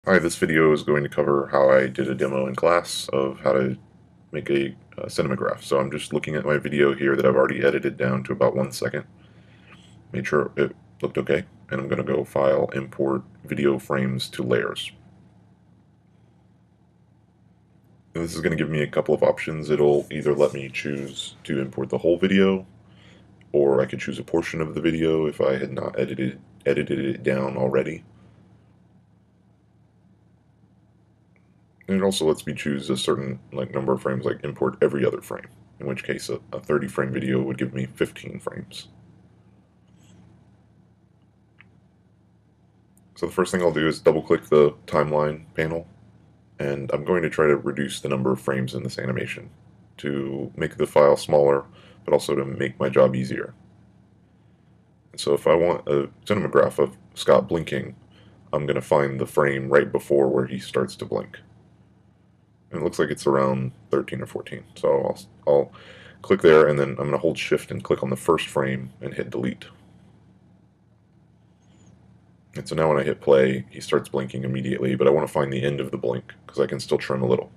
Hi, this video is going to cover how I did a demo in class of how to make a cinematograph. So I'm just looking at my video here that I've already edited down to about 1 second. Made sure it looked okay, and I'm going to go File, Import Video Frames to Layers. And this is going to give me a couple of options. It'll either let me choose to import the whole video, or I could choose a portion of the video if I had not edited it down already. And it also lets me choose a certain number of frames, like import every other frame, in which case a 30 frame video would give me 15 frames. So the first thing I'll do is double click the timeline panel, and I'm going to try to reduce the number of frames in this animation to make the file smaller, but also to make my job easier. And so if I want a cinematograph of Scott blinking, I'm going to find the frame right before where he starts to blink. And it looks like it's around 13 or 14. So I'll click there, and then I'm going to hold shift and click on the first frame and hit delete. And so now when I hit play, he starts blinking immediately, but I want to find the end of the blink because I can still trim a little.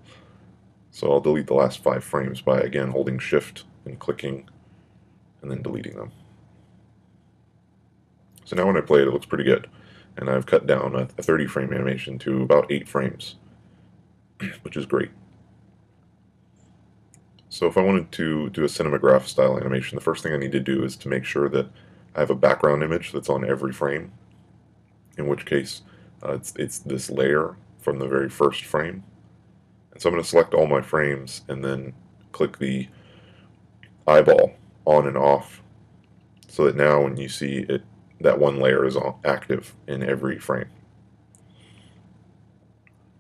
So I'll delete the last 5 frames by, again, holding shift and clicking and then deleting them. So now when I play it, it looks pretty good. And I've cut down a 30 frame animation to about 8 frames, which is great. So if I wanted to do a cinematograph style animation, the first thing I need to do is to make sure that I have a background image that's on every frame, in which case it's this layer from the very first frame. And so I'm going to select all my frames and then click the eyeball on and off so that now when you see it, that one layer is active in every frame.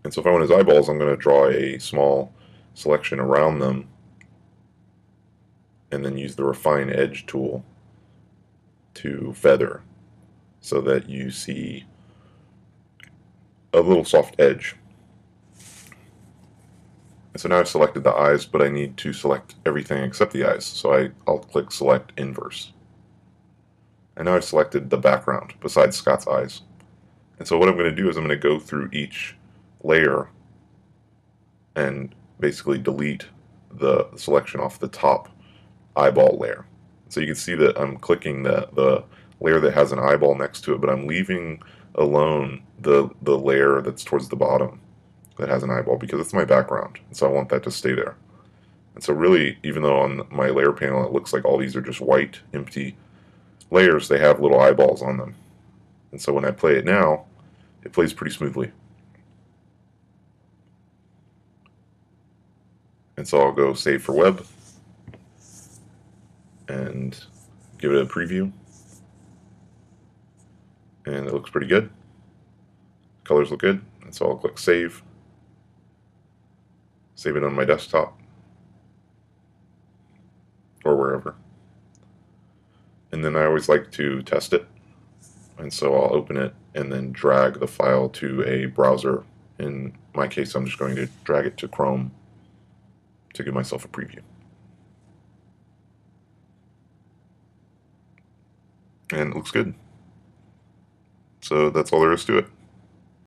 And so if I want his eyeballs, I'm going to draw a small selection around them and then use the refine edge tool to feather so that you see a little soft edge. And so now I've selected the eyes, but I need to select everything except the eyes. So I'll click select inverse. And now I've selected the background besides Scott's eyes. And so what I'm going to do is I'm going to go through each layer and basically delete the selection off the top eyeball layer. So you can see that I'm clicking the layer that has an eyeball next to it, but I'm leaving alone the layer that's towards the bottom that has an eyeball because it's my background, and so I want that to stay there. And so really, even though on my layer panel it looks like all these are just white, empty layers, they have little eyeballs on them. And so when I play it now, it plays pretty smoothly. And so I'll go save for web and give it a preview. And it looks pretty good. Colors look good. And so I'll click save. Save it on my desktop or wherever. And then I always like to test it. And so I'll open it and then drag the file to a browser. In my case, I'm just going to drag it to Chrome to give myself a preview. And it looks good. So that's all there is to it.